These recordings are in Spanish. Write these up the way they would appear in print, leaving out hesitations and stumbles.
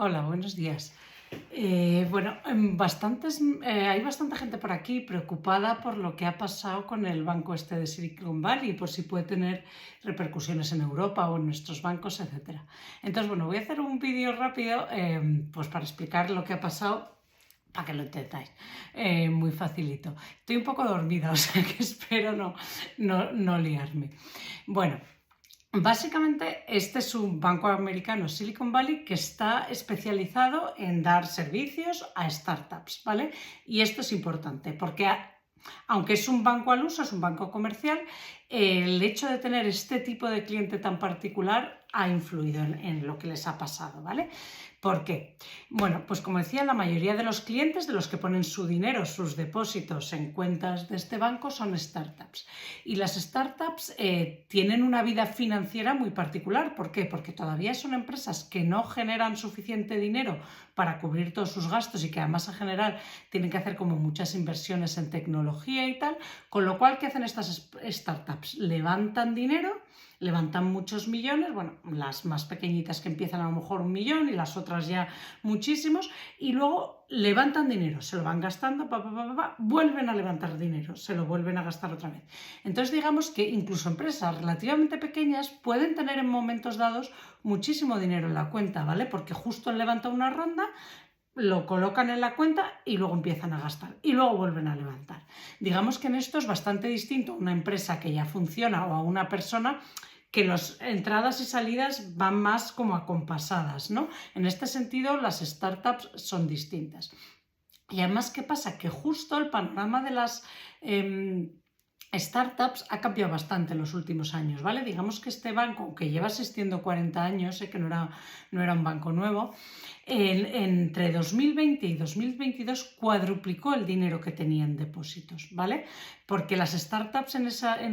Hola, buenos días. Hay bastante gente por aquí preocupada por lo que ha pasado con el banco este de Silicon Valley, por si puede tener repercusiones en Europa o en nuestros bancos, etcétera. Entonces, bueno, voy a hacer un vídeo rápido, pues para explicar lo que ha pasado, para que lo entendáis. Muy facilito. Estoy un poco dormida, o sea que espero no liarme. Bueno. Básicamente, este es un banco americano, Silicon Valley, que está especializado en dar servicios a startups, ¿vale? Y esto es importante porque, aunque es un banco al uso, es un banco comercial, el hecho de tener este tipo de cliente tan particular ha influido en lo que les ha pasado, ¿vale? ¿Por qué? Bueno, pues como decía, la mayoría de los clientes, de los que ponen su dinero, sus depósitos en cuentas de este banco, son startups. Y las startups tienen una vida financiera muy particular. ¿Por qué? Porque todavía son empresas que no generan suficiente dinero para cubrir todos sus gastos y que además en general tienen que hacer como muchas inversiones en tecnología y tal. Con lo cual, ¿qué hacen estas startups? Levantan dinero, levantan muchos millones, bueno, las más pequeñitas que empiezan a lo mejor 1 millón y las otras ya muchísimos, y luego levantan dinero, se lo van gastando, vuelven a levantar dinero, se lo vuelven a gastar otra vez. Entonces digamos que incluso empresas relativamente pequeñas pueden tener en momentos dados muchísimo dinero en la cuenta, ¿vale? Porque justo han levantado una ronda, lo colocan en la cuenta y luego empiezan a gastar y luego vuelven a levantar. Digamos que en esto es bastante distinto a una empresa que ya funciona o a una persona que las entradas y salidas van más como acompasadas, ¿no? En este sentido, las startups son distintas. Y además, ¿qué pasa? Que justo el panorama de las startups ha cambiado bastante en los últimos años, ¿vale? Digamos que este banco, que lleva existiendo 40 años, que no era un banco nuevo, entre 2020 y 2022 cuadruplicó el dinero que tenía en depósitos, ¿vale? Porque las startups en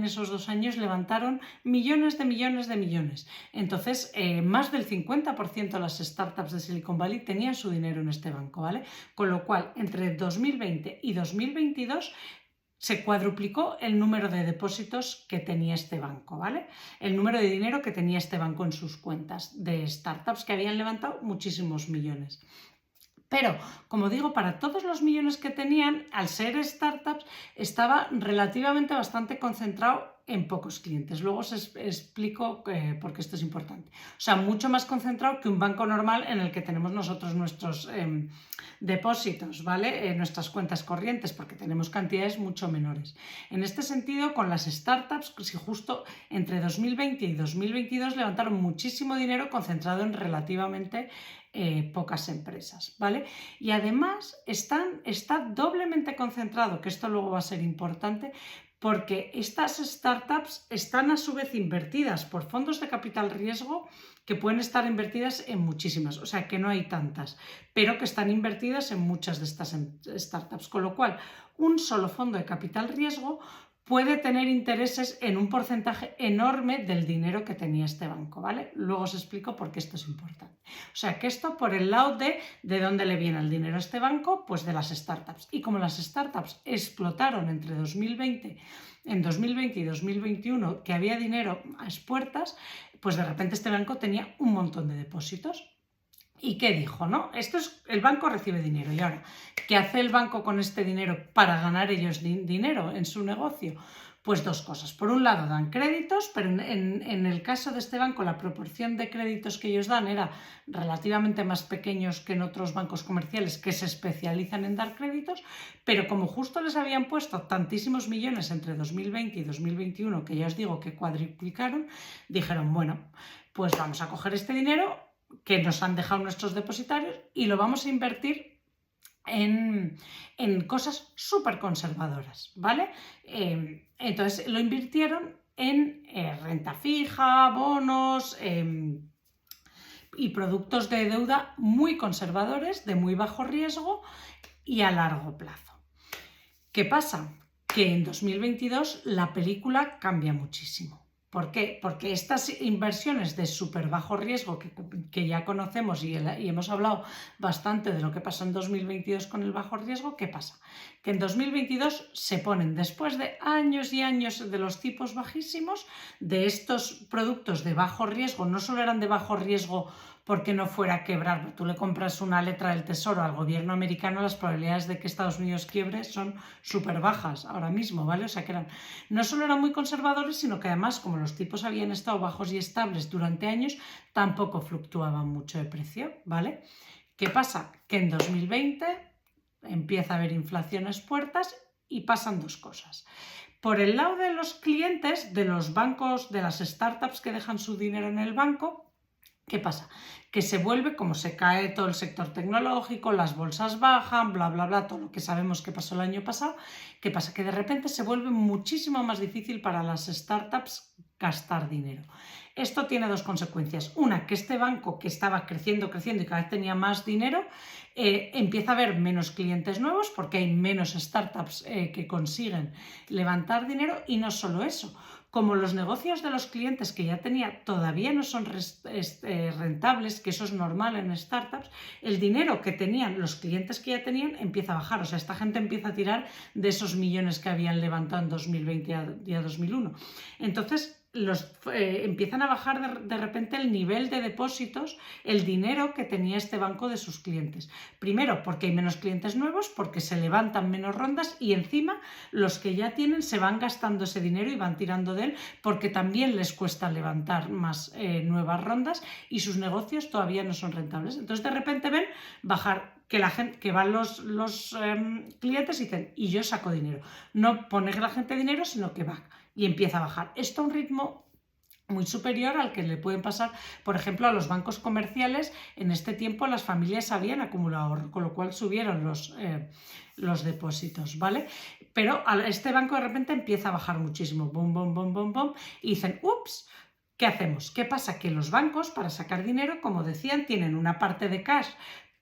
esos 2 años levantaron millones de millones de millones. Entonces, más del 50% de las startups de Silicon Valley tenían su dinero en este banco, ¿vale? Con lo cual, entre 2020 y 2022 se cuadruplicó el número de depósitos que tenía este banco, ¿vale? El número de dinero que tenía este banco en sus cuentas de startups que habían levantado muchísimos millones. Pero, como digo, para todos los millones que tenían, al ser startups, estaba relativamente bastante concentrado en pocos clientes. Luego os explico por qué esto es importante. O sea, mucho más concentrado que un banco normal en el que tenemos nosotros nuestros depósitos, ¿vale? Nuestras cuentas corrientes, porque tenemos cantidades mucho menores. En este sentido, con las startups, si justo entre 2020 y 2022 levantaron muchísimo dinero concentrado en relativamente pocas empresas, ¿vale? Y además está doblemente concentrado, que esto luego va a ser importante, porque estas startups están a su vez invertidas por fondos de capital riesgo que pueden estar invertidas en muchísimas, o sea que no hay tantas, pero que están invertidas en muchas de estas startups, con lo cual un solo fondo de capital riesgo puede tener intereses en un porcentaje enorme del dinero que tenía este banco, ¿vale? Luego os explico por qué esto es importante. O sea, que esto por el lado de dónde le viene el dinero a este banco, pues de las startups. Y como las startups explotaron en 2020 y 2021, que había dinero a expuertas, pues de repente este banco tenía un montón de depósitos. ¿Y qué dijo? ¿No? Esto es, el banco recibe dinero. ¿Y ahora qué hace el banco con este dinero para ganar ellos dinero en su negocio? Pues dos cosas. Por un lado dan créditos, pero en el caso de este banco la proporción de créditos que ellos dan era relativamente más pequeños que en otros bancos comerciales que se especializan en dar créditos, pero como justo les habían puesto tantísimos millones entre 2020 y 2021, que ya os digo que cuadriplicaron, dijeron, bueno, pues vamos a coger este dinero que nos han dejado nuestros depositarios y lo vamos a invertir en cosas súper conservadoras, ¿vale? Entonces lo invirtieron en renta fija, bonos y productos de deuda muy conservadores, de muy bajo riesgo y a largo plazo. ¿Qué pasa? Que en 2022 la película cambia muchísimo. ¿Por qué? Porque estas inversiones de súper bajo riesgo que ya conocemos y hemos hablado bastante de lo que pasó en 2022 con el bajo riesgo, ¿qué pasa? Que en 2022 se ponen, después de años y años de los tipos bajísimos, de estos productos de bajo riesgo, no solo eran de bajo riesgo porque no fuera a quebrar. Tú le compras una letra del Tesoro al gobierno americano, las probabilidades de que Estados Unidos quiebre son súper bajas ahora mismo, ¿vale? O sea que no solo eran muy conservadores, sino que además, como los tipos habían estado bajos y estables durante años, tampoco fluctuaban mucho de precio, ¿vale? ¿Qué pasa? Que en 2020 empieza a haber inflación a las puertas y pasan dos cosas. Por el lado de los clientes, de los bancos, de las startups que dejan su dinero en el banco, ¿qué pasa? Que se vuelve, como se cae todo el sector tecnológico, las bolsas bajan, bla, bla, bla, todo lo que sabemos que pasó el año pasado. ¿Qué pasa? Que de repente se vuelve muchísimo más difícil para las startups gastar dinero. Esto tiene dos consecuencias. Una, que este banco que estaba creciendo y cada vez tenía más dinero, empieza a haber menos clientes nuevos porque hay menos startups que consiguen levantar dinero, y no solo eso. Como los negocios de los clientes que ya tenía todavía no son rentables, que eso es normal en startups, el dinero que tenían los clientes que ya tenían empieza a bajar. O sea, esta gente empieza a tirar de esos millones que habían levantado en 2020 y a 2001. Entonces, empiezan a bajar de repente el nivel de depósitos, el dinero que tenía este banco de sus clientes. Primero, porque hay menos clientes nuevos, porque se levantan menos rondas, y encima los que ya tienen se van gastando ese dinero y van tirando de él, porque también les cuesta levantar más nuevas rondas y sus negocios todavía no son rentables. Entonces de repente ven bajar, que la gente, que van los clientes y dicen, y yo saco dinero. No pone la gente dinero, sino que va y empieza a bajar. Esto a un ritmo muy superior al que le pueden pasar, por ejemplo, a los bancos comerciales. En este tiempo las familias habían acumulado ahorro, con lo cual subieron los depósitos, ¿vale? Pero este banco de repente empieza a bajar muchísimo, bum, bum, bum, bum, bum, y dicen, ups, ¿qué hacemos? ¿Qué pasa? Que los bancos, para sacar dinero, como decían, tienen una parte de cash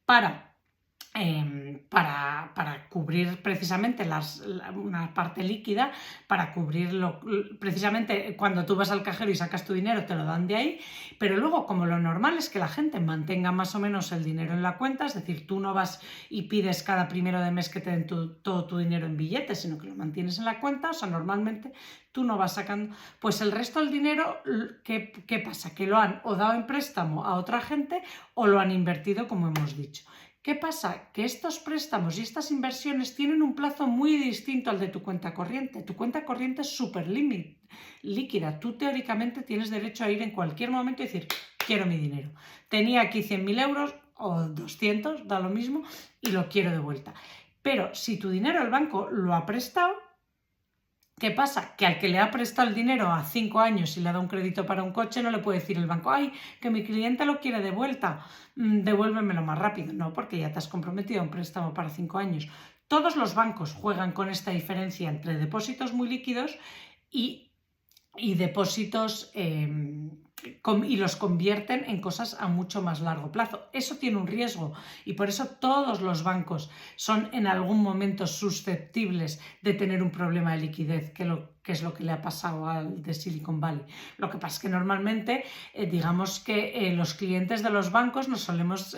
para cubrir precisamente una parte líquida, para cubrirlo. Precisamente cuando tú vas al cajero y sacas tu dinero te lo dan de ahí, pero luego, como lo normal es que la gente mantenga más o menos el dinero en la cuenta, es decir, tú no vas y pides cada primero de mes que te den todo tu dinero en billetes, sino que lo mantienes en la cuenta. O sea, normalmente tú no vas sacando, pues el resto del dinero, ¿qué pasa? Que lo han o dado en préstamo a otra gente o lo han invertido, como hemos dicho. ¿Qué pasa? Que estos préstamos y estas inversiones tienen un plazo muy distinto al de tu cuenta corriente. Tu cuenta corriente es súper líquida. Tú teóricamente tienes derecho a ir en cualquier momento y decir, quiero mi dinero. Tenía aquí 100.000 euros o 200, da lo mismo, y lo quiero de vuelta. Pero si tu dinero el banco lo ha prestado, ¿qué pasa? Que al que le ha prestado el dinero a 5 años y le ha dado un crédito para un coche, no le puede decir el banco, ay, que mi cliente lo quiere de vuelta, devuélvemelo más rápido. No, porque ya te has comprometido a un préstamo para 5 años. Todos los bancos juegan con esta diferencia entre depósitos muy líquidos y depósitos y los convierten en cosas a mucho más largo plazo. Eso tiene un riesgo, y por eso todos los bancos son en algún momento susceptibles de tener un problema de liquidez, que es lo que le ha pasado al de Silicon Valley. Lo que pasa es que normalmente, digamos que los clientes de los bancos nos solemos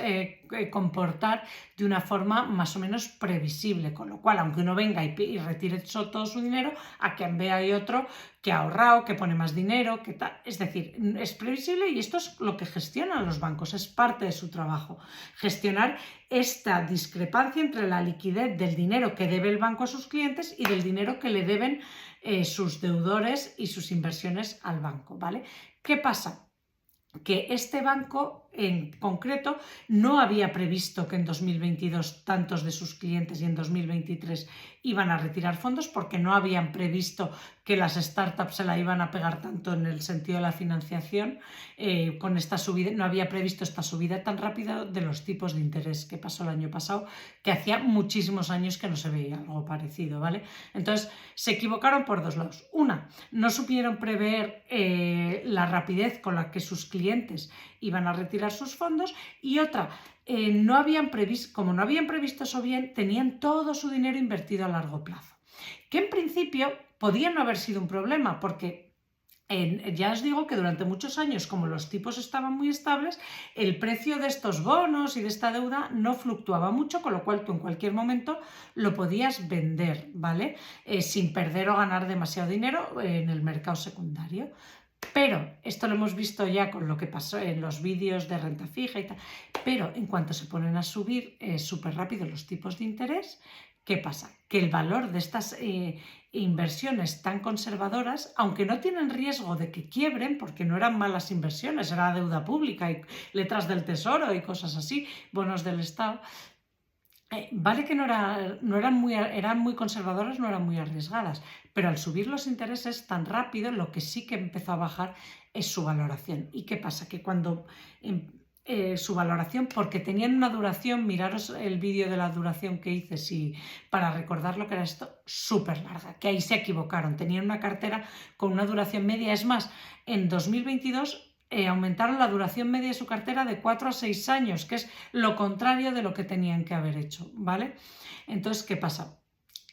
comportar de una forma más o menos previsible, con lo cual, aunque uno venga y retire todo su dinero, a quien vea hay otro que ha ahorrado, que pone más dinero, que tal. Es decir, es previsible, y esto es lo que gestionan los bancos, es parte de su trabajo, gestionar esta discrepancia entre la liquidez del dinero que debe el banco a sus clientes y del dinero que le deben sus deudores y sus inversiones al banco, ¿vale? ¿Qué pasa? Que este banco en concreto no había previsto que en 2022 tantos de sus clientes y en 2023 iban a retirar fondos, porque no habían previsto que las startups se la iban a pegar tanto en el sentido de la financiación con esta subida. No había previsto esta subida tan rápida de los tipos de interés que pasó el año pasado, que hacía muchísimos años que no se veía algo parecido, ¿vale? Entonces se equivocaron por dos lados. Una, no supieron prever la rapidez con la que sus clientes iban a retirar sus fondos, y otra, como no habían previsto eso bien, tenían todo su dinero invertido a largo plazo, que en principio podía no haber sido un problema, porque ya os digo que durante muchos años, como los tipos estaban muy estables, el precio de estos bonos y de esta deuda no fluctuaba mucho, con lo cual tú en cualquier momento lo podías vender, ¿vale? Sin perder o ganar demasiado dinero en el mercado secundario. Pero esto lo hemos visto ya con lo que pasó en los vídeos de renta fija y tal, pero en cuanto se ponen a subir súper rápido los tipos de interés, ¿qué pasa? Que el valor de estas inversiones tan conservadoras, aunque no tienen riesgo de que quiebren, porque no eran malas inversiones, era deuda pública y letras del tesoro y cosas así, bonos del Estado, vale que eran muy conservadoras, no eran muy arriesgadas, pero al subir los intereses tan rápido, lo que sí que empezó a bajar es su valoración. ¿Y qué pasa? Que cuando su valoración, porque tenían una duración, miraros el vídeo de la duración que hice, para recordar lo que era esto, súper larga, que ahí se equivocaron, tenían una cartera con una duración media, es más, en 2022 aumentaron la duración media de su cartera de 4 a 6 años, que es lo contrario de lo que tenían que haber hecho, ¿vale? Entonces, ¿qué pasa?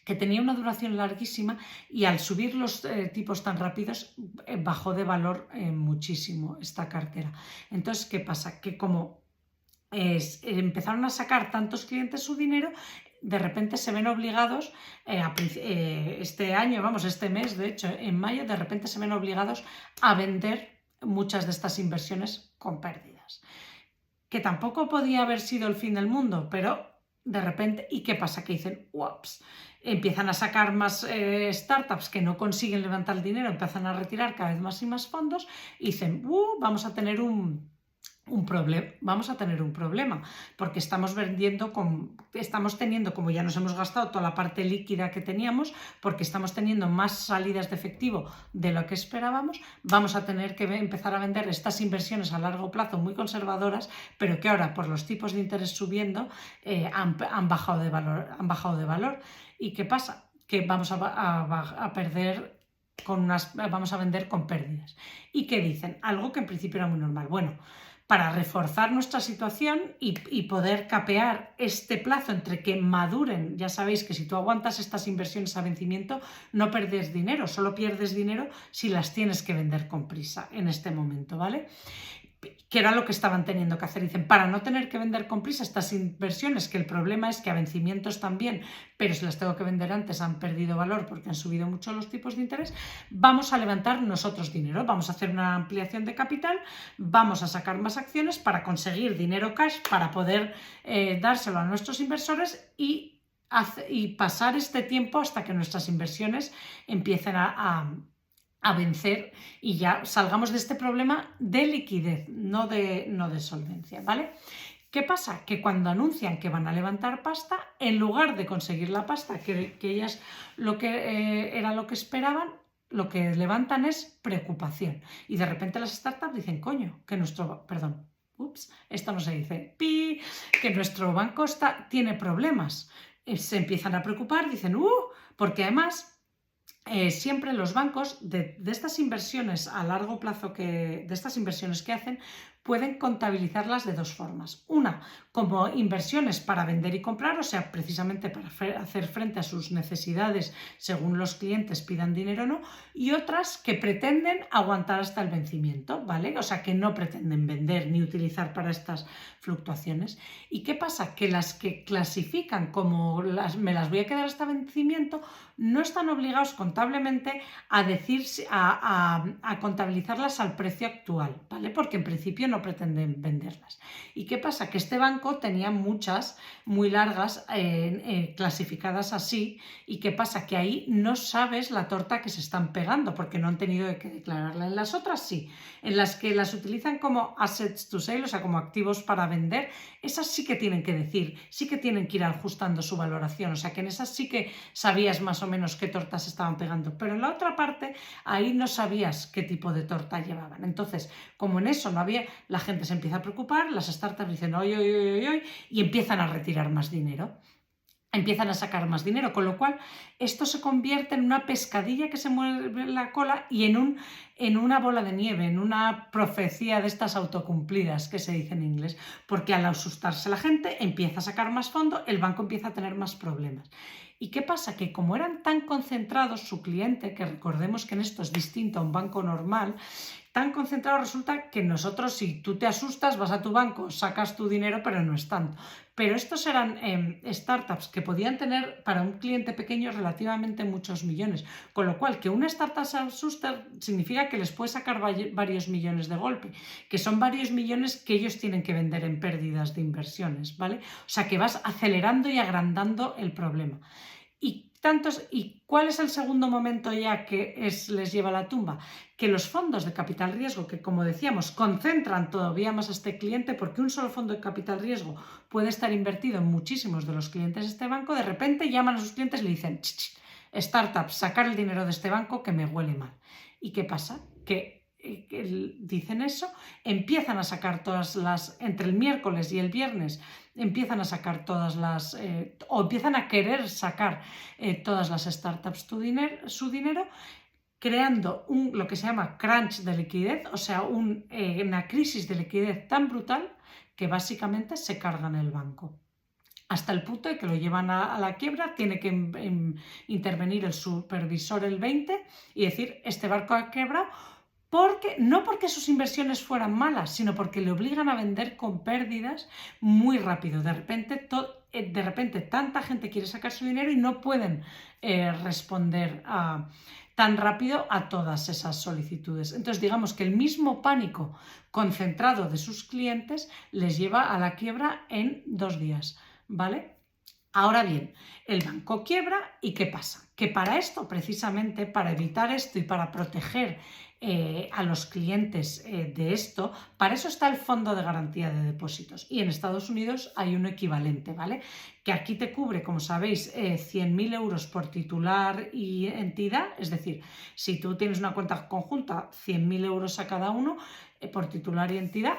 Que tenía una duración larguísima y al subir los tipos tan rápidos bajó de valor muchísimo esta cartera. Entonces, ¿qué pasa? Que como empezaron a sacar tantos clientes su dinero, de repente se ven obligados, este año, vamos, este mes, de hecho, en mayo, de repente se ven obligados a vender muchas de estas inversiones con pérdidas. Que tampoco podía haber sido el fin del mundo, pero de repente, ¿y qué pasa? Que dicen, ups, empiezan a sacar más startups que no consiguen levantar el dinero, empiezan a retirar cada vez más y más fondos y dicen, vamos a tener un problema, porque estamos teniendo, como ya nos hemos gastado toda la parte líquida que teníamos, porque estamos teniendo más salidas de efectivo de lo que esperábamos, vamos a tener que empezar a vender estas inversiones a largo plazo muy conservadoras, pero que ahora por los tipos de interés subiendo han bajado de valor. ¿Y qué pasa? Que vamos a perder vamos a vender con pérdidas. ¿Y qué dicen? Algo que en principio era muy normal. Bueno, para reforzar nuestra situación y poder capear este plazo entre que maduren. Ya sabéis que si tú aguantas estas inversiones a vencimiento, no pierdes dinero, solo pierdes dinero si las tienes que vender con prisa en este momento, ¿vale? Que era lo que estaban teniendo que hacer. Dicen, para no tener que vender con prisa estas inversiones, que el problema es que a vencimientos también, pero si las tengo que vender antes han perdido valor porque han subido mucho los tipos de interés, vamos a levantar nosotros dinero, vamos a hacer una ampliación de capital, vamos a sacar más acciones para conseguir dinero cash, para poder dárselo a nuestros inversores y pasar este tiempo hasta que nuestras inversiones empiecen a vencer y ya salgamos de este problema de liquidez, no de solvencia, ¿vale? ¿Qué pasa? Que cuando anuncian que van a levantar pasta, en lugar de conseguir la pasta, que ellas era lo que esperaban, lo que levantan es preocupación. Y de repente las startups dicen, coño, que esto no se dice, que nuestro banco tiene problemas. Se empiezan a preocupar, dicen, porque además siempre los bancos de estas inversiones a largo plazo de estas inversiones que hacen pueden contabilizarlas de dos formas. Una, como inversiones para vender y comprar, o sea, precisamente para hacer frente a sus necesidades según los clientes pidan dinero o no, y otras que pretenden aguantar hasta el vencimiento, ¿vale? O sea, que no pretenden vender ni utilizar para estas fluctuaciones. ¿Y qué pasa? Que las que clasifican como me las voy a quedar hasta vencimiento no están obligados contablemente a contabilizarlas al precio actual, ¿vale? Porque en principio no pretenden venderlas. ¿Y qué pasa? Que este banco tenía muchas muy largas clasificadas así. ¿Y qué pasa? Que ahí no sabes la torta que se están pegando porque no han tenido que declararla. En las otras sí, en las que las utilizan como assets to sale, o sea, como activos para vender, esas sí que tienen que decir, sí que tienen que ir ajustando su valoración, o sea, que en esas sí que sabías más o menos qué tortas estaban pegando, pero en la otra parte ahí no sabías qué tipo de torta llevaban. Entonces, como en eso no había, la gente se empieza a preocupar, las startups dicen oy, y empiezan a retirar más dinero. Empiezan a sacar más dinero, con lo cual esto se convierte en una pescadilla que se mueve la cola y en una bola de nieve, en una profecía de estas autocumplidas que se dice en inglés, porque al asustarse la gente empieza a sacar más fondo, el banco empieza a tener más problemas. ¿Y qué pasa? Que como eran tan concentrados su cliente, que recordemos que en esto es distinto a un banco normal, tan concentrado resulta que nosotros, si tú te asustas, vas a tu banco, sacas tu dinero, pero no es tanto. Pero estos eran startups que podían tener para un cliente pequeño relativamente muchos millones, con lo cual que una startup se asuste significa que les puede sacar varios millones de golpe, que son varios millones que ellos tienen que vender en pérdidas de inversiones, ¿vale? O sea que vas acelerando y agrandando el problema. ¿Y cuál es el segundo momento ya que les lleva a la tumba? Que los fondos de capital riesgo, que como decíamos, concentran todavía más a este cliente, porque un solo fondo de capital riesgo puede estar invertido en muchísimos de los clientes de este banco, de repente llaman a sus clientes y le dicen, startup, sacar el dinero de este banco que me huele mal. ¿Y qué pasa? Que dicen eso, empiezan a sacar entre el miércoles y el viernes, empiezan a sacar o empiezan a querer sacar todas las startups su dinero, creando lo que se llama crunch de liquidez, o sea, una crisis de liquidez tan brutal que básicamente se cargan el banco. Hasta el punto de que lo llevan a la quiebra, tiene que intervenir el supervisor el 20 y decir, este barco ha quebrado, no porque sus inversiones fueran malas, sino porque le obligan a vender con pérdidas muy rápido. De repente tanta gente quiere sacar su dinero y no pueden responder tan rápido a todas esas solicitudes. Entonces, digamos que el mismo pánico concentrado de sus clientes les lleva a la quiebra en 2 días, ¿vale? Ahora bien, el banco quiebra y ¿qué pasa? Que para esto, precisamente, para evitar esto y para proteger a los clientes de esto, para eso está el Fondo de Garantía de Depósitos, y en Estados Unidos hay un equivalente, ¿vale? Que aquí te cubre, como sabéis, 100.000 euros por titular y entidad, es decir, si tú tienes una cuenta conjunta, 100.000 euros a cada uno por titular y entidad,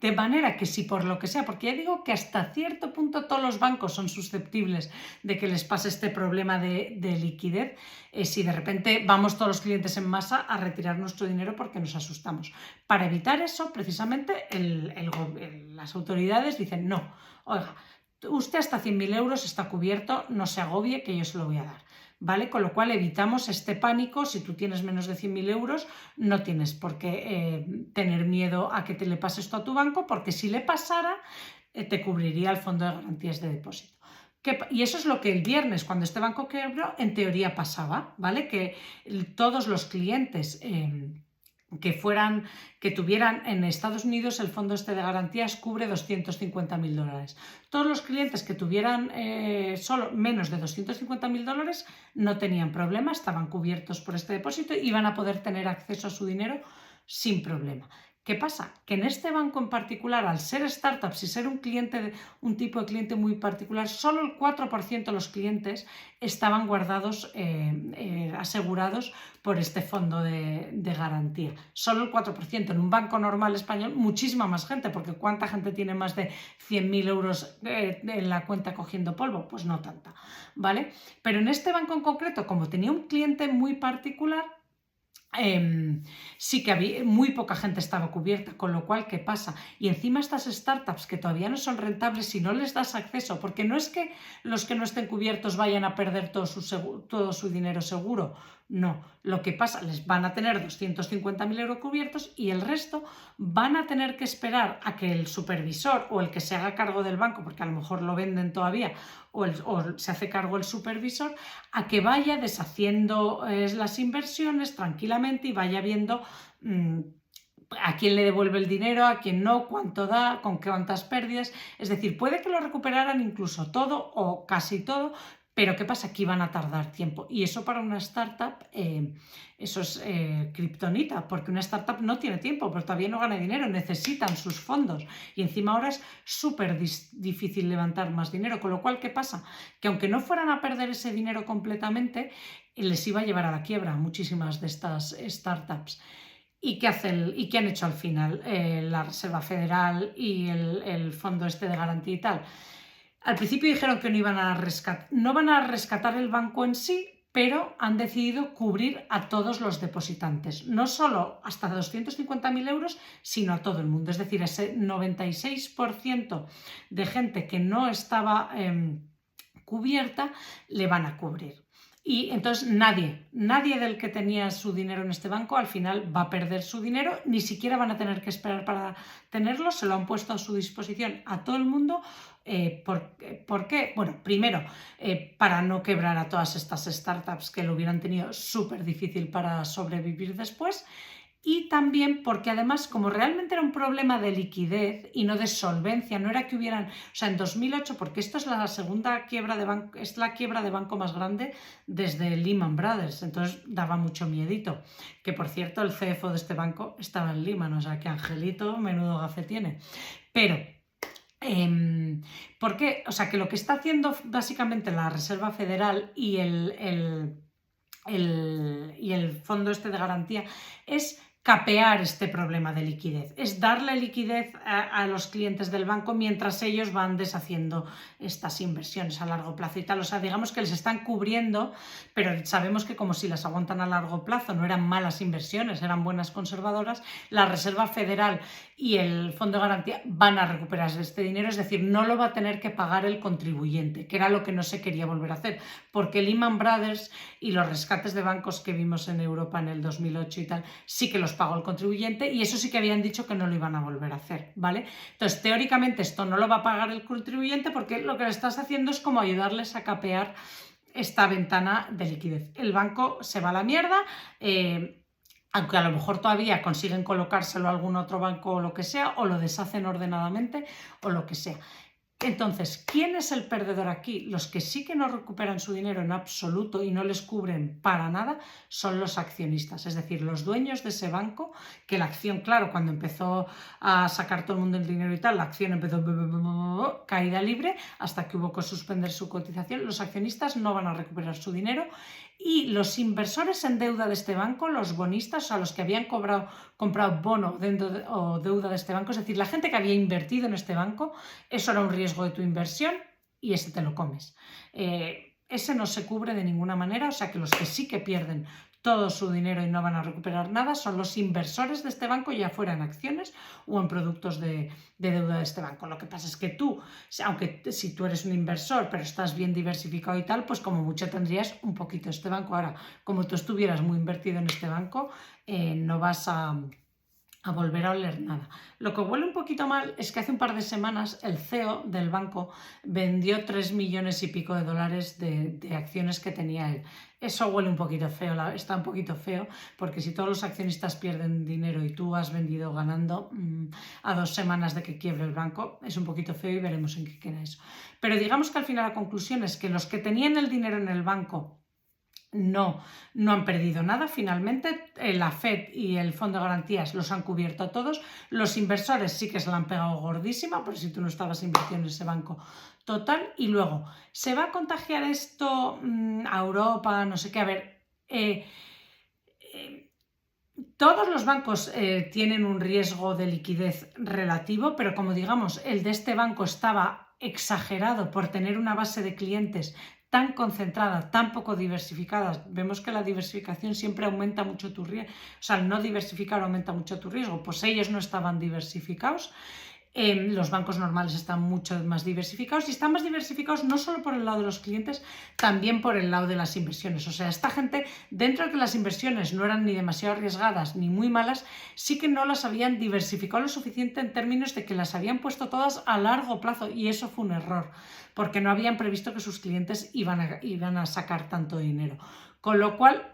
de manera que si por lo que sea, porque ya digo que hasta cierto punto todos los bancos son susceptibles de que les pase este problema de liquidez, si de repente vamos todos los clientes en masa a retirar nuestro dinero porque nos asustamos. Para evitar eso, precisamente, las autoridades dicen, no, oiga, usted hasta 100.000 euros está cubierto, no se agobie que yo se lo voy a dar. ¿Vale? Con lo cual evitamos este pánico. Si tú tienes menos de 100.000 euros, no tienes por qué tener miedo a que te le pase esto a tu banco, porque si le pasara, te cubriría el Fondo de Garantías de Depósito. Y eso es lo que el viernes, cuando este banco quebró, en teoría pasaba, ¿vale? Que todos los clientes que tuvieran en Estados Unidos, el fondo este de garantías cubre $250.000. Todos los clientes que tuvieran solo menos de $250.000 no tenían problema, estaban cubiertos por este depósito y iban a poder tener acceso a su dinero sin problema. ¿Qué pasa? Que en este banco en particular, al ser startups y ser un tipo de cliente muy particular, solo el 4% de los clientes estaban guardados, asegurados por este fondo de garantía. Solo el 4%. En un banco normal español, muchísima más gente, porque ¿cuánta gente tiene más de 100.000 euros en la cuenta cogiendo polvo? Pues no tanta, ¿vale? Pero en este banco en concreto, como tenía un cliente muy particular, sí que había muy poca gente estaba cubierta, con lo cual, ¿qué pasa? Y encima estas startups que todavía no son rentables, si no les das acceso, porque no es que los que no estén cubiertos vayan a perder todo su dinero seguro, no, lo que pasa, les van a tener 250.000 euros cubiertos y el resto van a tener que esperar a que el supervisor o el que se haga cargo del banco, porque a lo mejor lo venden todavía, o se hace cargo el supervisor, a que vaya deshaciendo las inversiones tranquilamente y vaya viendo a quién le devuelve el dinero, a quién no, cuánto da, con cuántas pérdidas. Es decir, puede que lo recuperaran incluso todo o casi todo, pero ¿qué pasa? Que iban a tardar tiempo. Y eso para una startup, eso es kriptonita, porque una startup no tiene tiempo, pero todavía no gana dinero, necesitan sus fondos. Y encima ahora es súper difícil levantar más dinero. Con lo cual, ¿qué pasa? Que aunque no fueran a perder ese dinero completamente, les iba a llevar a la quiebra muchísimas de estas startups. ¿Y qué han hecho al final la Reserva Federal y el fondo este de garantía y tal? Al principio dijeron que no van a rescatar el banco en sí, pero han decidido cubrir a todos los depositantes, no solo hasta 250.000 euros, sino a todo el mundo. Es decir, ese 96% de gente que no estaba cubierta le van a cubrir. Y entonces nadie del que tenía su dinero en este banco al final va a perder su dinero, ni siquiera van a tener que esperar para tenerlo, se lo han puesto a su disposición a todo el mundo. ¿Por qué? Bueno, primero, para no quebrar a todas estas startups que lo hubieran tenido súper difícil para sobrevivir después. Y también porque además, como realmente era un problema de liquidez y no de solvencia, no era que hubieran, o sea, en 2008, porque esto es la segunda quiebra de banco, es la quiebra de banco más grande desde Lehman Brothers, entonces daba mucho miedito. Que por cierto, el CFO de este banco estaba en Lehman, o sea, que Angelito menudo gafe tiene. Pero ¿por qué? O sea, que lo que está haciendo básicamente la Reserva Federal y el fondo este de garantía es capear este problema de liquidez, es darle liquidez a los clientes del banco mientras ellos van deshaciendo estas inversiones a largo plazo y tal. O sea, digamos que les están cubriendo, pero sabemos que como si las aguantan a largo plazo no eran malas inversiones, eran buenas conservadoras, la Reserva Federal y el Fondo de Garantía van a recuperar este dinero, es decir, no lo va a tener que pagar el contribuyente, que era lo que no se quería volver a hacer, porque Lehman Brothers y los rescates de bancos que vimos en Europa en el 2008 y tal, sí que los pagó el contribuyente y eso sí que habían dicho que no lo iban a volver a hacer, ¿vale? Entonces, teóricamente esto no lo va a pagar el contribuyente porque lo que le estás haciendo es como ayudarles a capear esta ventana de liquidez. El banco se va a la mierda, aunque a lo mejor todavía consiguen colocárselo a algún otro banco o lo que sea, o lo deshacen ordenadamente o lo que sea. Entonces, ¿quién es el perdedor aquí? Los que sí que no recuperan su dinero en absoluto y no les cubren para nada son los accionistas, es decir, los dueños de ese banco, que la acción, claro, cuando empezó a sacar todo el mundo el dinero y tal, la acción empezó caída libre hasta que hubo que suspender su cotización. Los accionistas no van a recuperar su dinero y los inversores en deuda de este banco, los bonistas, o sea, los que habían comprado bono o deuda de este banco, es decir, la gente que había invertido en este banco, eso era un riesgo de tu inversión y ese te lo comes. Ese no se cubre de ninguna manera, o sea que los que sí que pierden todo su dinero y no van a recuperar nada son los inversores de este banco, ya fuera en acciones o en productos de deuda de este banco. Lo que pasa es que tú, aunque si tú eres un inversor pero estás bien diversificado y tal, pues como mucho tendrías un poquito este banco. Ahora, como tú estuvieras muy invertido en este banco, no vas a volver a oler nada. Lo que huele un poquito mal es que hace un par de semanas el CEO del banco vendió 3 millones y pico de dólares de acciones que tenía él. Eso huele un poquito feo, está un poquito feo, porque si todos los accionistas pierden dinero y tú has vendido ganando a 2 semanas de que quiebre el banco, es un poquito feo y veremos en qué queda eso. Pero digamos que al final la conclusión es que los que tenían el dinero en el banco no han perdido nada. Finalmente, la FED y el Fondo de Garantías los han cubierto a todos. Los inversores sí que se la han pegado gordísima, por si tú no estabas invirtiendo en ese banco total. Y luego, ¿se va a contagiar esto a Europa? No sé qué. A ver, todos los bancos tienen un riesgo de liquidez relativo, pero como digamos, el de este banco estaba exagerado por tener una base de clientes tan concentrada, tan poco diversificada. Vemos que la diversificación siempre aumenta mucho tu riesgo, o sea, el no diversificar aumenta mucho tu riesgo, pues ellos no estaban diversificados. Los bancos normales están mucho más diversificados y están más diversificados no solo por el lado de los clientes, también por el lado de las inversiones. O sea, esta gente, dentro de que las inversiones no eran ni demasiado arriesgadas ni muy malas, sí que no las habían diversificado lo suficiente en términos de que las habían puesto todas a largo plazo y eso fue un error, porque no habían previsto que sus clientes iban a sacar tanto dinero. Con lo cual,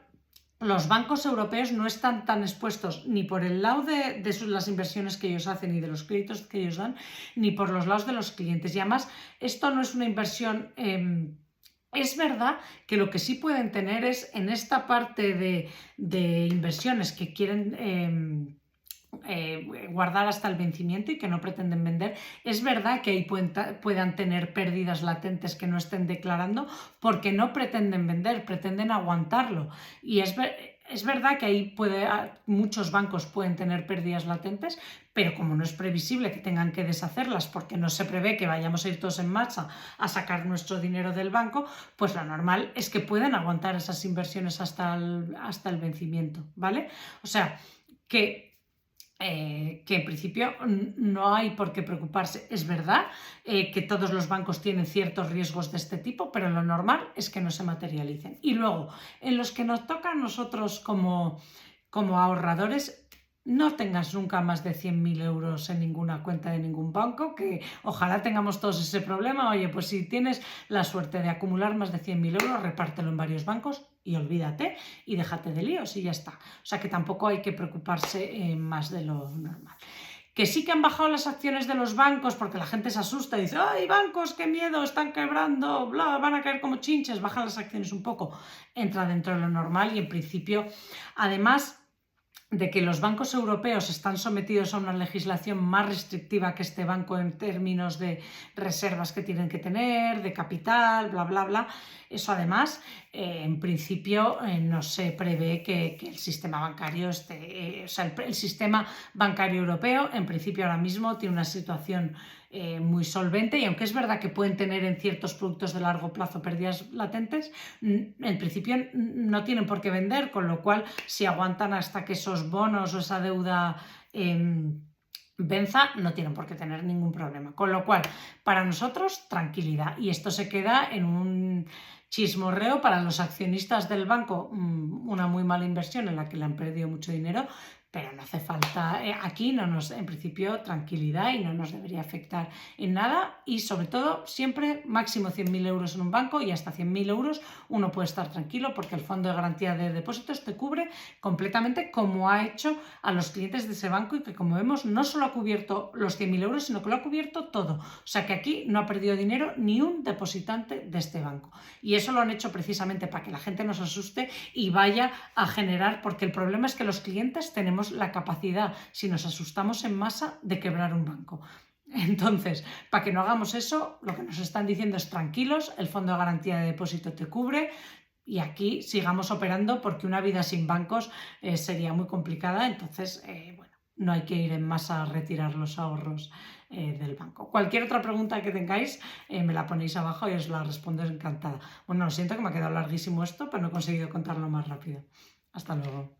los bancos europeos no están tan expuestos ni por el lado de las inversiones que ellos hacen y de los créditos que ellos dan, ni por los lados de los clientes. Y además, esto no es una inversión. Es verdad que lo que sí pueden tener es en esta parte de inversiones que quieren guardar hasta el vencimiento y que no pretenden vender, es verdad que ahí puedan tener pérdidas latentes que no estén declarando porque no pretenden vender, pretenden aguantarlo. Y es verdad que ahí muchos bancos pueden tener pérdidas latentes, pero como no es previsible que tengan que deshacerlas porque no se prevé que vayamos a ir todos en marcha a sacar nuestro dinero del banco, pues lo normal es que pueden aguantar esas inversiones hasta el vencimiento, ¿vale? O sea, que que en principio no hay por qué preocuparse. Es verdad que todos los bancos tienen ciertos riesgos de este tipo, pero lo normal es que no se materialicen. Y luego, en los que nos toca a nosotros como ahorradores, no tengas nunca más de 100.000 euros en ninguna cuenta de ningún banco, que ojalá tengamos todos ese problema. Oye, pues si tienes la suerte de acumular más de 100.000 euros, repártelo en varios bancos y olvídate y déjate de líos y ya está. O sea que tampoco hay que preocuparse más de lo normal. Que sí que han bajado las acciones de los bancos porque la gente se asusta y dice, ¡ay, bancos, qué miedo, están quebrando, bla, van a caer como chinches! Bajan las acciones un poco, entra dentro de lo normal y en principio, además de que los bancos europeos están sometidos a una legislación más restrictiva que este banco en términos de reservas que tienen que tener, de capital, bla, bla, bla. Eso además, en principio, no se prevé que el sistema bancario esté, o sea, el sistema bancario europeo, en principio ahora mismo tiene una situación muy solvente y aunque es verdad que pueden tener en ciertos productos de largo plazo pérdidas latentes, en principio no tienen por qué vender, con lo cual si aguantan hasta que esos bonos o esa deuda venza, no tienen por qué tener ningún problema. Con lo cual, para nosotros, tranquilidad. Y esto se queda en un chismorreo para los accionistas del banco, una muy mala inversión en la que le han perdido mucho dinero, pero no hace falta, aquí en principio, tranquilidad y no nos debería afectar en nada y sobre todo siempre máximo 100.000 euros en un banco y hasta 100.000 euros uno puede estar tranquilo porque el Fondo de Garantía de Depósitos te cubre completamente como ha hecho a los clientes de ese banco y que como vemos no solo ha cubierto los 100.000 euros sino que lo ha cubierto todo. O sea que aquí no ha perdido dinero ni un depositante de este banco y eso lo han hecho precisamente para que la gente no se asuste y vaya a generar, porque el problema es que los clientes tenemos la capacidad, si nos asustamos en masa, de quebrar un banco. Entonces, para que no hagamos eso, lo que nos están diciendo es tranquilos, el Fondo de Garantía de Depósito te cubre y aquí sigamos operando porque una vida sin bancos sería muy complicada. Entonces, bueno, no hay que ir en masa a retirar los ahorros del banco. Cualquier otra pregunta que tengáis me la ponéis abajo y os la respondo encantada. Bueno, lo siento que me ha quedado larguísimo esto, pero no he conseguido contarlo más rápido. Hasta luego.